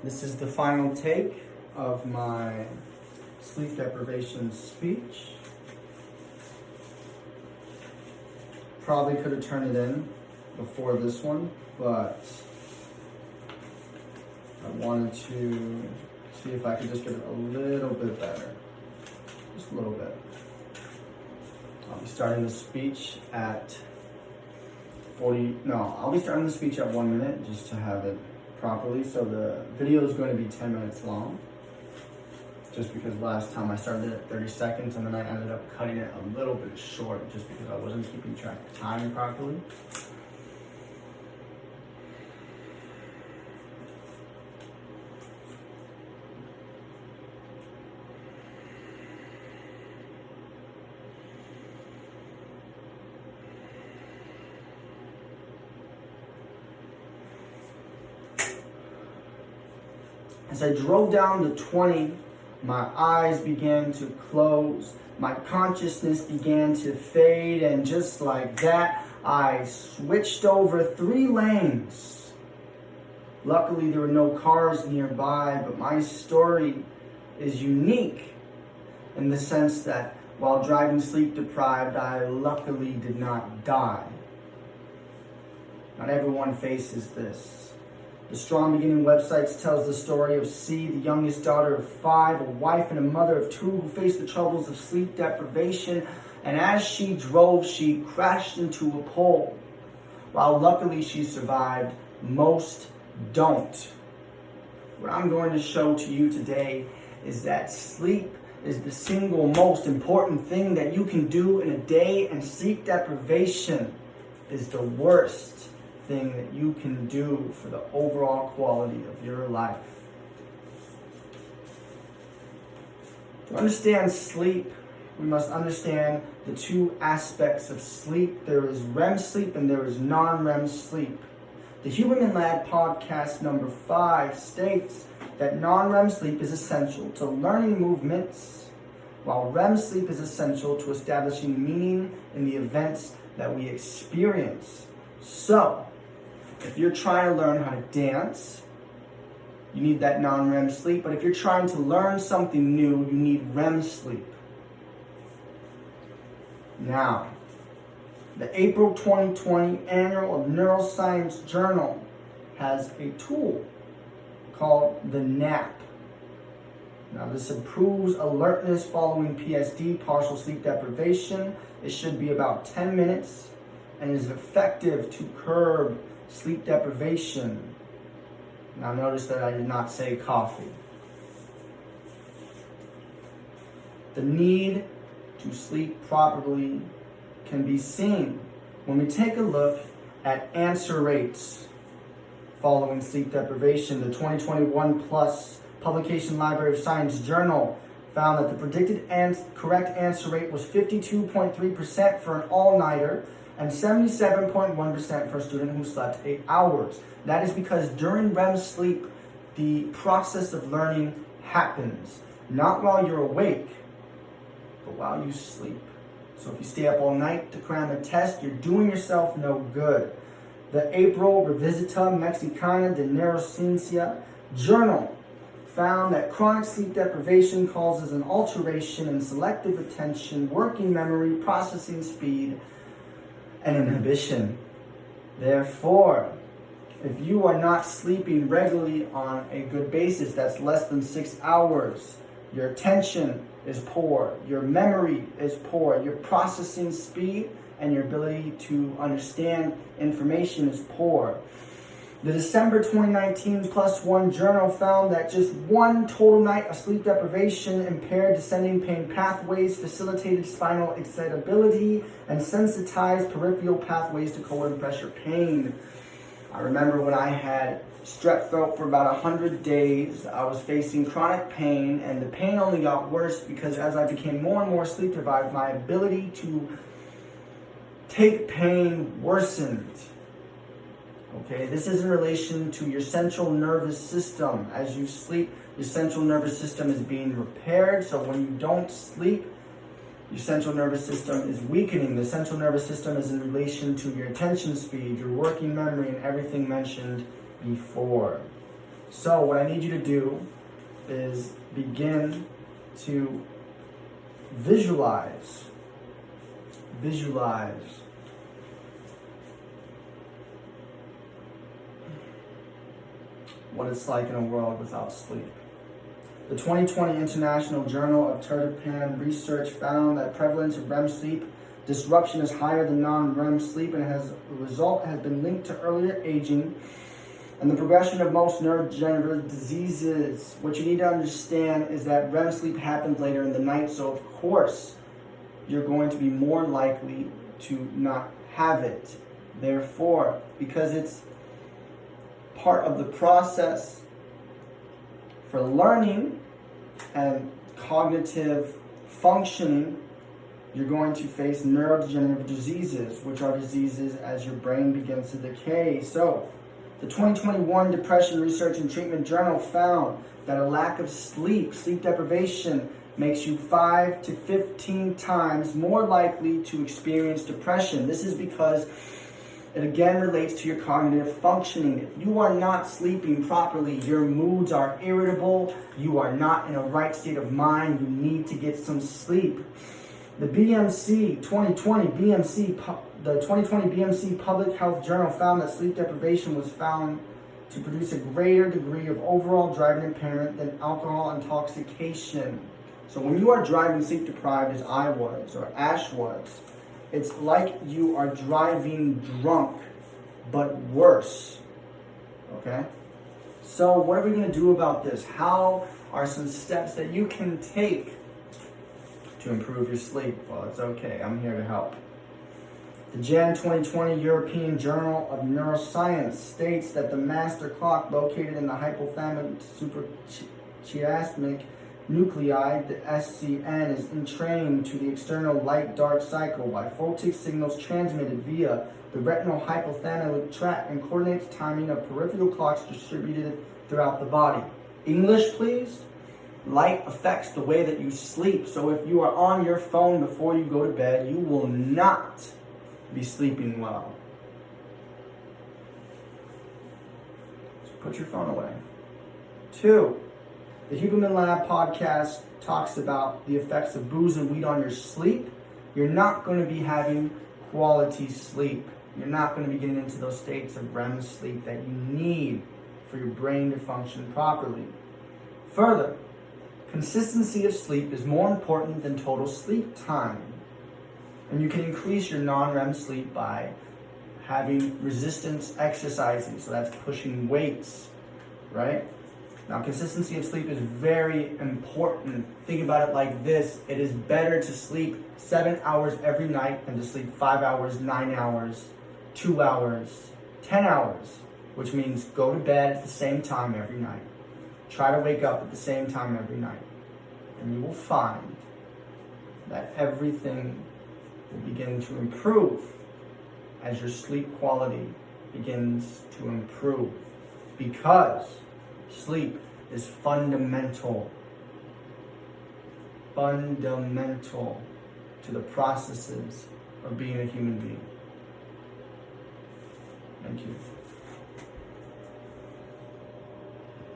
This is the final take of my sleep deprivation speech. Probably could have turned it in before this one, but I wanted to see if I could just get it a little bit better. Just a little bit. I'll be starting the speech at I'll be starting the speech at 1 minute just to have it properly. So the video is going to be 10 minutes long. Just because last time I started it at 30 seconds and then I ended up cutting it a little bit short just because I wasn't keeping track of time properly. As I drove down the 20, my eyes began to close. My consciousness began to fade, and just like that, I switched over 3 lanes. Luckily, there were no cars nearby, but my story is unique in the sense that while driving sleep deprived, I luckily did not die. Not everyone faces this. The Strong Beginning website tells the story of C, the youngest daughter of 5, a wife and a mother of 2 who faced the troubles of sleep deprivation, and as she drove, she crashed into a pole. While luckily she survived, most don't. What I'm going to show to you today is that sleep is the single most important thing that you can do in a day, and sleep deprivation is the worst thing that you can do for the overall quality of your life. To understand sleep, we must understand the 2 aspects of sleep. There is REM sleep and there is non-REM sleep. The Human and Lad podcast number 5 states that non-REM sleep is essential to learning movements, while REM sleep is essential to establishing meaning in the events that we experience. So, if you're trying to learn how to dance, you need that non-REM sleep. But if you're trying to learn something new, you need REM sleep. Now, the April 2020 Annual of Neuroscience Journal has a tool called the NAP. Now, this improves alertness following PSD, partial sleep deprivation. It should be about 10 minutes and is effective to curb sleep deprivation. Now notice that I did not say coffee. The need to sleep properly can be seen when we take a look at answer rates following sleep deprivation. The 2021 Plus Publication Library of Science Journal found that the predicted correct answer rate was 52.3% for an all-nighter and 77.1% for a student who slept 8 hours. That is because during REM sleep, the process of learning happens, not while you're awake, but while you sleep. So if you stay up all night to cram a test, you're doing yourself no good. The April Revisita Mexicana de Neurociencia Journal found that chronic sleep deprivation causes an alteration in selective attention, working memory, processing speed, and inhibition. Therefore, if you are not sleeping regularly on a good basis, that's less than 6 hours, your attention is poor, your memory is poor, your processing speed and your ability to understand information is poor. The December 2019 Plus One Journal found that just 1 total night of sleep deprivation impaired descending pain pathways, facilitated spinal excitability, and sensitized peripheral pathways to cold and pressure pain. I remember when I had strep throat for about 100 days, I was facing chronic pain, and the pain only got worse because as I became more and more sleep deprived, my ability to take pain worsened. Okay, this is in relation to your central nervous system. As you sleep, your central nervous system is being repaired. So when you don't sleep, your central nervous system is weakening. The central nervous system is in relation to your attention speed, your working memory, and everything mentioned before. So what I need you to do is begin to visualize what it's like in a world without sleep. The 2020 International Journal of Tertipan Research found that prevalence of REM sleep disruption is higher than non-REM sleep, and as a result has been linked to earlier aging and the progression of most neurodegenerative diseases. What you need to understand is that REM sleep happens later in the night, so of course you're going to be more likely to not have it. Therefore, because it's part of the process for learning and cognitive functioning, you're going to face neurodegenerative diseases, which are diseases as your brain begins to decay. So, the 2021 Depression Research and Treatment Journal found that a lack of sleep deprivation, makes you 5 to 15 times more likely to experience depression. This is because it again relates to your cognitive functioning. If you are not sleeping properly, your moods are irritable, you are not in a right state of mind, you need to get some sleep. The 2020 BMC Public Health Journal found that sleep deprivation was found to produce a greater degree of overall driving impairment than alcohol intoxication. So when you are driving sleep deprived, as I was, or Ash was, it's like you are driving drunk, but worse. Okay? So what are we going to do about this? How are some steps that you can take to improve your sleep? Well, it's okay. I'm here to help. The Jan 2020 European Journal of Neuroscience states that the master clock located in the hypothalamic suprachiasmatic nuclei, the SCN, is entrained to the external light-dark cycle by photic signals transmitted via the retinal hypothalamic tract and coordinates timing of peripheral clocks distributed throughout the body. English, please? Light affects the way that you sleep. So if you are on your phone before you go to bed, you will not be sleeping well. So put your phone away. 2, the Huberman Lab podcast talks about the effects of booze and weed on your sleep. You're not going to be having quality sleep. You're not going to be getting into those states of REM sleep that you need for your brain to function properly. Further, consistency of sleep is more important than total sleep time. And you can increase your non-REM sleep by having resistance exercising. So that's pushing weights, right? Now, consistency of sleep is very important. Think about it like this. It is better to sleep 7 hours every night than to sleep 5 hours, 9 hours, 2 hours, 10 hours, which means go to bed at the same time every night. Try to wake up at the same time every night. And you will find that everything will begin to improve as your sleep quality begins to improve. Because sleep is fundamental to the processes of being a human being. Thank you.